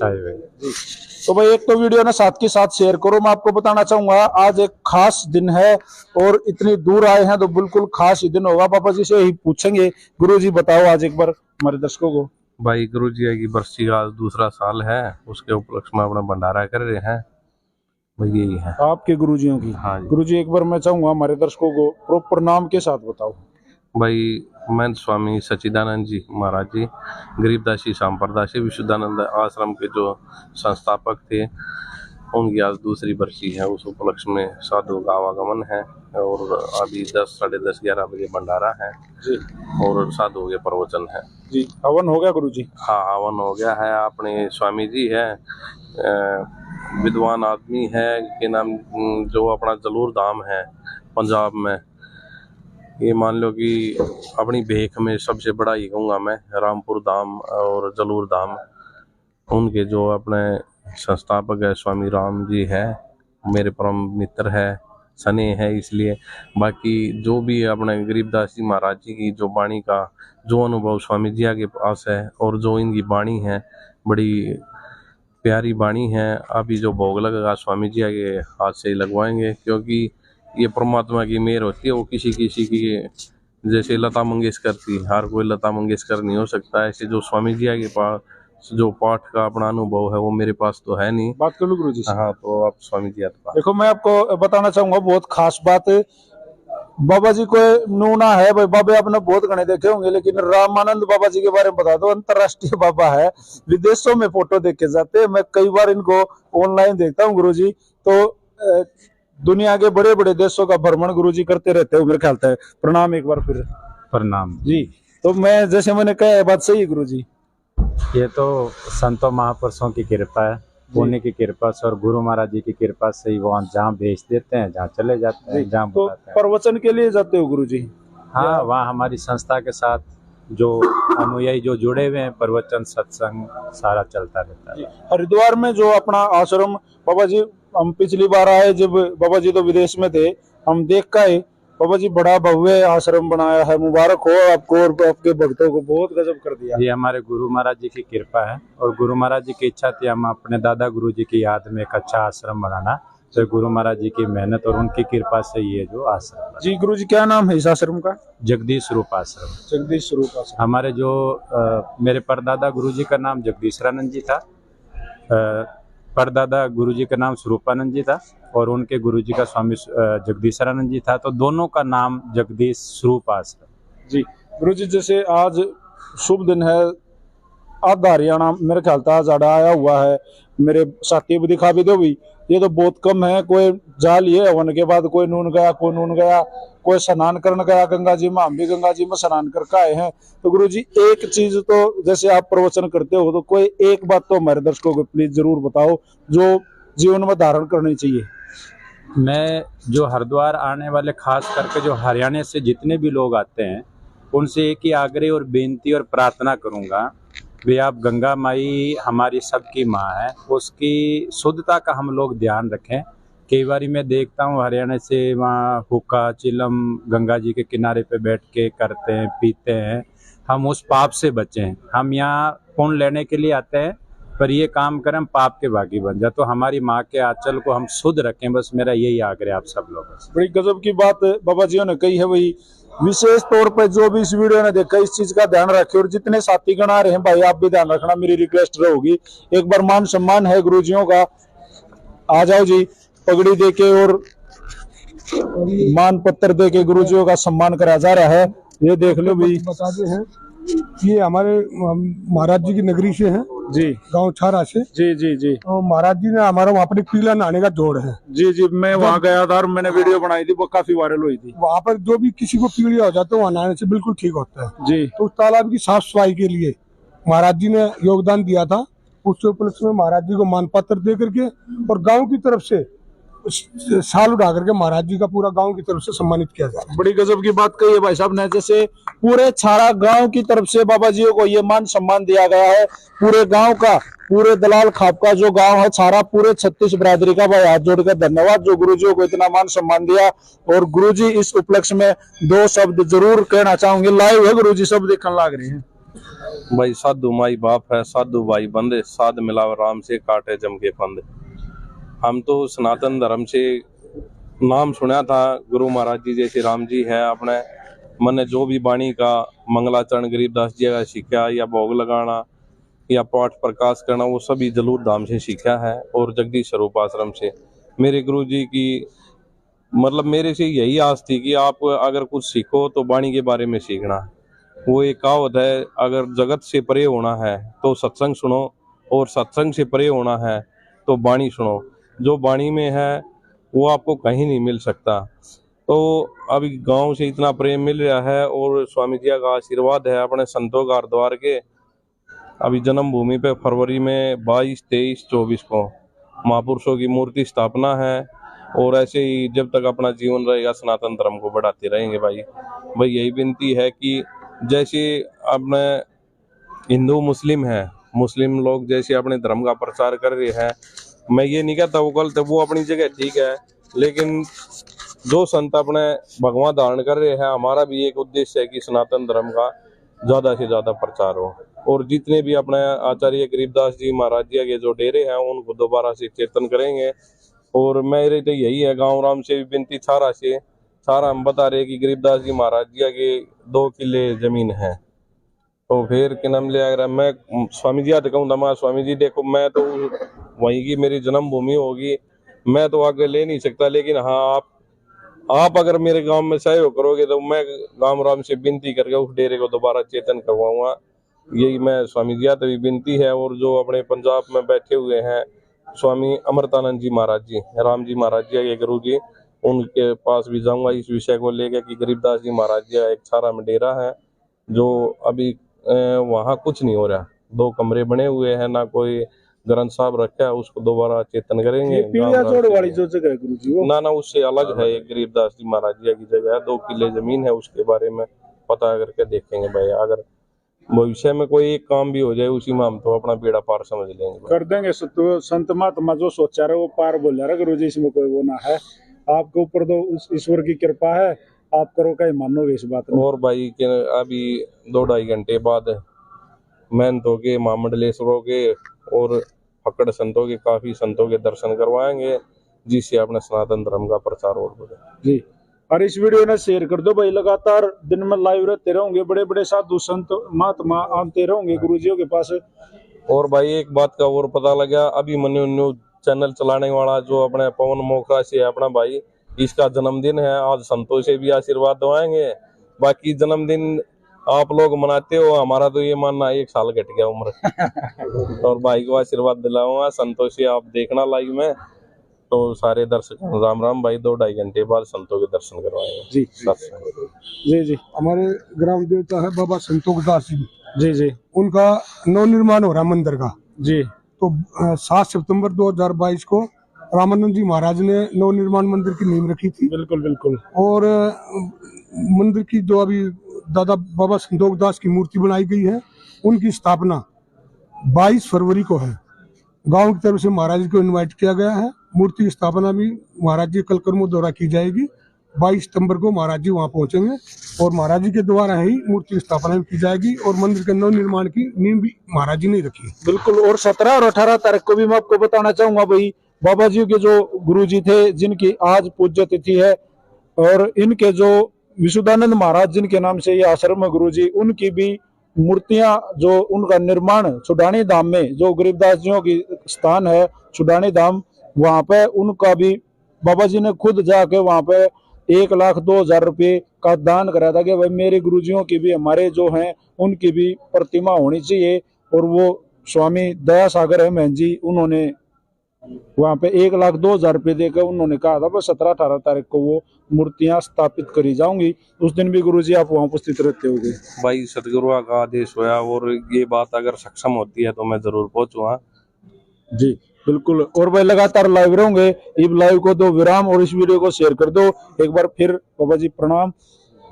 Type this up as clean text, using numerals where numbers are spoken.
तो भाई एक तो वीडियो ना साथ के साथ शेयर करो। मैं आपको बताना चाहूंगा आज एक खास दिन है और इतनी दूर आए हैं तो बिल्कुल खास ही दिन होगा। पापा जी से ही पूछेंगे। गुरुजी बताओ आज एक बार हमारे दर्शकों को। भाई गुरुजी की बरसी का आज दूसरा साल है, उसके उपलक्ष्य में अपना भंडारा कर रहे हैं। यही है आपके गुरुजियों की। हाँ जी। गुरुजी एक बार मैं चाहूंगा हमारे दर्शकों को प्रॉपर नाम के साथ बताओ। भाई महंत स्वामी सच्चिदानंद जी महाराज जी गरीबदासी सांप्रदायी विशुद्धानंद आश्रम के जो संस्थापक थे, उनकी आज दूसरी बरसी है। उस उपलक्ष्य में साधु का आवागमन है और अभी 10, साढ़े 10, 11 बजे भंडारा है जी और साधु के प्रवचन है जी। हवन हो गया गुरुजी? हाँ, हवन हो गया है। अपने स्वामी जी है, विद्वान आदमी है के नाम, जो अपना जलूर धाम है पंजाब में, ये मान लो कि अपनी भेख में सबसे बड़ा ही कहूँगा मैं, रामपुर धाम और जलूर धाम, उनके जो अपने संस्थापक है स्वामी राम जी है, मेरे परम मित्र है, सने है। इसलिए बाकी जो भी अपने गरीबदास जी महाराज जी की जो वाणी का जो अनुभव स्वामी जी के पास है और जो इनकी वाणी है बड़ी प्यारी वाणी है। अभी जो भोग लगेगा स्वामी जी के हाथ से ही लगवाएंगे, क्योंकि ये परमात्मा की मेहर होती है। वो किसी किसी की, जैसे लता मंगेशकर थी, हर कोई लता मंगेशकर नहीं हो सकता, ऐसे जो स्वामी जी के पास जो पाठ का अपना अनुभव है वो मेरे पास तो है नहीं। बात कर लो गुरु जी। हाँ, तो आप स्वामी जी पास। देखो मैं आपको बताना चाहूंगा बहुत खास बात। बाबा जी को नूना है भाई, बाबा आपने बहुत गणे देखे होंगे, लेकिन रामानंद बाबा जी के बारे में बता दो। अंतरराष्ट्रीय बाबा है, विदेशों में फोटो देखे जाते हैं। मैं कई बार इनको ऑनलाइन देखता हूँ गुरुजी, तो दुनिया के बड़े बड़े देशों का भ्रमण गुरुजी करते रहते हैं मेरे ख्याल से। प्रणाम एक बार फिर। प्रणाम जी। तो मैं जैसे मैंने कहा बात सही है गुरुजी? ये तो संतों महापुरुषों की कृपा है, पुण्य की कृपा से और गुरु महाराज जी की कृपा से ही वहाँ जहाँ भेज देते हैं, जहाँ चले जाते हैं, जहाँ तो प्रवचन के लिए जाते हो गुरुजी? हाँ, वहाँ हमारी संस्था के साथ जो अनुयायी जो जुड़े हुए हैं, प्रवचन सत्संग सारा चलता रहता है। हरिद्वार में जो अपना आश्रम बाबा जी, हम पिछली बार आए जब बाबा जी तो विदेश में थे, हम देख के आए बाबा जी बड़ा भव्य आश्रम बनाया है। मुबारक हो आपको और आपके भक्तों को, बहुत गजब कर दिया। ये हमारे गुरु महाराज जी की कृपा है और गुरु महाराज जी की इच्छा थी हम अपने दादा गुरु जी की याद में एक अच्छा आश्रम बनाना। तो गुरु महाराज जी की मेहनत और उनकी कृपा से ये जो आश्रम। जी गुरु जी क्या नाम है इस आश्रम का? जगदीश रूप आश्रम। जगदीश रूप आश्रम। हमारे जो मेरे परदादा गुरु जी का नाम जगदीशरानंद जी था, परदादा गुरु जी का नाम स्वरूपानंद जी था और उनके गुरु जी का स्वामी जगदीशरानंद जी था, तो दोनों का नाम जगदीश स्वरूप आश्रम। जी गुरु जी, जैसे आज शुभ दिन है, आधा हरियाणा मेरे ख्याल से आज आया हुआ है, मेरे साथी भी दिखा भी दो भी, ये तो बहुत कम है। कोई जा लिए हवन के बाद, कोई नून गया, कोई नून गया, कोई स्नान करने गया गंगा जी में। हम भी गंगा जी में स्नान करके आए हैं। तो गुरु जी एक चीज तो जैसे आप प्रवचन करते हो, तो कोई एक बात तो हमारे दर्शकों को प्लीज जरूर बताओ जो जीवन में धारण करनी चाहिए। मैं जो हरिद्वार आने वाले खास करके जो हरियाणा से जितने भी लोग आते हैं, उनसे एक ही आग्रह और बेनती और प्रार्थना करूंगा, वे आप गंगा माई हमारी सबकी माँ है, उसकी शुद्धता का हम लोग ध्यान रखें। कई बार मैं देखता हूँ हरियाणा से वहाँ हुक्का चिलम गंगा जी के किनारे पे बैठ के करते हैं, पीते हैं। हम उस पाप से बचें। हम यहाँ पुण्य लेने के लिए आते हैं, पर ये काम करें हम पाप के भागी बन जाए। तो हमारी माँ के आंचल को हम शुद्ध रखें, बस मेरा यही आग्रह आप सब लोगों से। बड़ी गजब की बात बाबा जी ने कही है। वही विशेष तौर पर जो भी इस वीडियो ने देखा, इस चीज का ध्यान रखे। और जितने साथी गण आ रहे हैं भाई, आप भी ध्यान रखना, मेरी रिक्वेस्ट रहेगी। एक बार मान सम्मान है गुरुजियों का, आ जाओ जी। पगड़ी देके और मान पत्र देके गुरुजियों का सम्मान करा जा रहा है। ये देख लो भी। बताते हैं ये हमारे महाराज जी की नगरी से है जी, गांव छारा से। जी जी जी। तो महाराज जी ने हमारा वहाँ पर एक पीला नहाने का जोड़ है। जी जी, मैं वहाँ गया था और मैंने वीडियो बनाई थी, वो काफी वायरल हुई थी। वहाँ पर जो भी किसी को पीलिया हो जाता है वहाँ नहाने से बिल्कुल ठीक होता है जी। तो उस तालाब की साफ सफाई के लिए महाराज जी ने योगदान दिया था। उसके उपलक्ष्य में महाराज जी को मान पत्र दे करके और गाँव की तरफ से साल उठा करके महाराज जी का पूरा गांव की तरफ से सम्मानित किया जा रहा है। बड़ी गजब की बात कही है भाई साहब ने। जैसे पूरे छारा गांव की तरफ से बाबा जी को ये मान सम्मान दिया गया है। पूरे गांव का, पूरे दलाल खाप का जो गांव है छारा, पूरे 36 बिरादरी का भाई हाथ जोड़कर धन्यवाद जो गुरुजियों को इतना मान सम्मान दिया। और गुरुजी इस उपलक्ष्य में 2 शब्द जरूर कहना चाहूंगे। लाइव है गुरुजी, सब देखने लग रहे हैं। भाई साधु माई बाप है, साधु भाई बंदे, साध मिलाव राम से काटे जम के फंदे। हम तो सनातन धर्म से नाम सुना था, गुरु महाराज जी जैसे राम जी है अपने मन ने जो भी वाणी का मंगलाचरण गरीबदास जी का सीखा, या भोग लगाना या पाठ प्रकाश करना, वो सभी जलूर धाम से सीखा है और जगदीश स्वरूप आश्रम से। मेरे गुरु जी की मतलब मेरे से यही आस थी कि आप अगर कुछ सीखो तो वाणी के बारे में सीखना। वो एक कहावत है, अगर जगत से परे होना है तो सत्संग सुनो, और सत्संग से परे होना है तो वाणी सुनो। जो वाणी में है वो आपको कहीं नहीं मिल सकता। तो अभी गांव से इतना प्रेम मिल रहा है और स्वामी जी का आशीर्वाद है अपने संतों का हरिद्वार के। अभी जन्मभूमि पे फरवरी में 22, 23, 24 को महापुरुषों की मूर्ति स्थापना है, और ऐसे ही जब तक अपना जीवन रहेगा सनातन धर्म को बढ़ाते रहेंगे। भाई यही विनती है कि जैसे अपने हिंदू मुस्लिम है, मुस्लिम लोग जैसे अपने धर्म का प्रचार कर रहे हैं, मैं ये नहीं कहता वो गलत है, वो अपनी जगह ठीक है, लेकिन जो संत अपने भगवान धारण कर रहे हैं, हमारा भी एक उद्देश्य है कि सनातन धर्म का ज़्यादा से ज़्यादा प्रचार हो। और जितने भी अपने आचार्य गरीबदास जी महाराज जी के जो डेरे हैं उनको दोबारा से चेतन करेंगे। और मेरे तो यही है गांव राम से भी विनती, सारा हम बता रहे कि गरीबदास जी महाराज जी के 2 किले जमीन है, तो फिर क्या नाम ले, अगर मैं स्वामी जी कहूँगा, मैं स्वामी जी देखो मैं तो वहीं की मेरी जन्मभूमि होगी, मैं तो आगे ले नहीं सकता, लेकिन हाँ आप अगर मेरे गांव में सहयोग करोगे तो मैं गांव राम से विनती करके उस डेरे को दोबारा चेतन करवाऊंगा। यही मैं स्वामी जी तभी विनती है। और जो अपने पंजाब में बैठे हुए हैं स्वामी अमृतानंद जी महाराज जी, राम जी महाराज जी के गुरु जी, उनके पास भी जाऊंगा इस विषय को लेकर कि गरीबदास जी महाराज जी एक सारा में डेरा है जो अभी वहाँ कुछ नहीं हो रहा, 2 कमरे बने हुए हैं, ना कोई ग्रंथ साहब रखा है, उसको दोबारा चेतन करेंगे। वाली जो जगह है गुरु जी, ना उससे अलग है, एक गरीबदास जी महाराज जी की जगह है, 2 किले जमीन है, उसके बारे में पता करके देखेंगे भाई। अगर भविष्य में कोई एक काम भी हो जाए उसी में हम तो अपना बेड़ा पार समझ लेंगे, कर देंगे। तो संत महात्मा जो सोचा रहे वो पार बोल रहा गुरु जी, इसमें कोई वो ना है, आपके ऊपर तो उस ईश्वर की कृपा है, आप करो कहीं मानोगे इस बात में। और भाई के अभी 2-2.5 घंटे बाद महंतों के, महामंडलेश्वरों के और फकड़ संतों के, काफी संतों के दर्शन करवाएंगे, जिससे अपने सनातन धर्म का प्रचार और बढ़े जी। और इस वीडियो ने शेयर कर दो भाई, लगातार दिन में लाइव रहते रहोगे, बड़े बड़े साधु संत महात्मा आते रहोगे गुरुजियों के पास। और भाई एक बात का और पता लगा, अभी मनु न्यूज चैनल चलाने वाला जो अपने पवन मोखरा से है अपना भाई, इसका जन्मदिन है आज, संतों से भी आशीर्वाद दवाएंगे। बाकी जन्मदिन आप लोग मनाते हो, हमारा तो ये मानना 1 साल घट गया उम्र। और भाई को आशीर्वाद दिलाऊंगा, संतों से आप देखना लाइव में, तो सारे दर्शक राम राम भाई। 2-2.5 घंटे बाद संतों के दर्शन करवाएंगे जी। जी जी। हमारे ग्राम देवता है बाबा संतोष दास जी जी जी, उनका नवनिर्माण हो रहा मंदिर का जी। तो 7 सितंबर 2022 को रामानंद जी महाराज ने नवनिर्माण मंदिर की नींव रखी थी। बिल्कुल बिल्कुल। और मंदिर की जो अभी दादा बाबा संतोष दास की मूर्ति बनाई गई है, उनकी स्थापना 22 फरवरी को है। गांव की तरफ से महाराज जी को इनवाइट किया गया है। मूर्ति की स्थापना भी महाराज जी कल कर्मों द्वारा की जाएगी। 22 सितंबर को महाराज जी वहां पहुंचेंगे और महाराज जी के द्वारा ही मूर्ति की स्थापना भी की जाएगी और मंदिर के नवनिर्माण की नींव भी महाराज जी ने रखी है। बिल्कुल। और 17 और 18 तारीख को भी मैं आपको बताना चाहूंगा भाई, बाबा जी के जो गुरु जी थे जिनकी आज पूज्य तिथि है, और इनके जो विशुद्धानंद महाराज जिनके नाम से ये आश्रम है गुरु जी, उनकी भी मूर्तियां जो उनका निर्माण छुडानी धाम में, जो गरीबदास जियों की स्थान है छुडानी धाम, वहां पे उनका भी बाबा जी ने खुद जाके वहां पे 1,02,000 रुपये का दान कराया था कि भाई मेरे गुरुजियों की भी, हमारे जो हैं उनकी भी प्रतिमा होनी चाहिए। और वो स्वामी दया सागर हेमंत जी, उन्होंने वहां पे 1,02,000 रुपये देकर उन्होंने कहा था बस 17-18 तारीख को वो मूर्तियां स्थापित करी जाऊंगी। उस दिन भी गुरुजी आप वहां उपस्थित रहते होंगे। भाई सतगुरु का आदेश होया और ये बात अगर सक्षम होती है तो मैं जरूर पहुंचूंगा जी। बिल्कुल। और भाई लगातार लाइव रहोगे, इस लाइव को दो विराम और इस वीडियो को शेयर कर दो। एक बार फिर बाबा जी प्रणाम।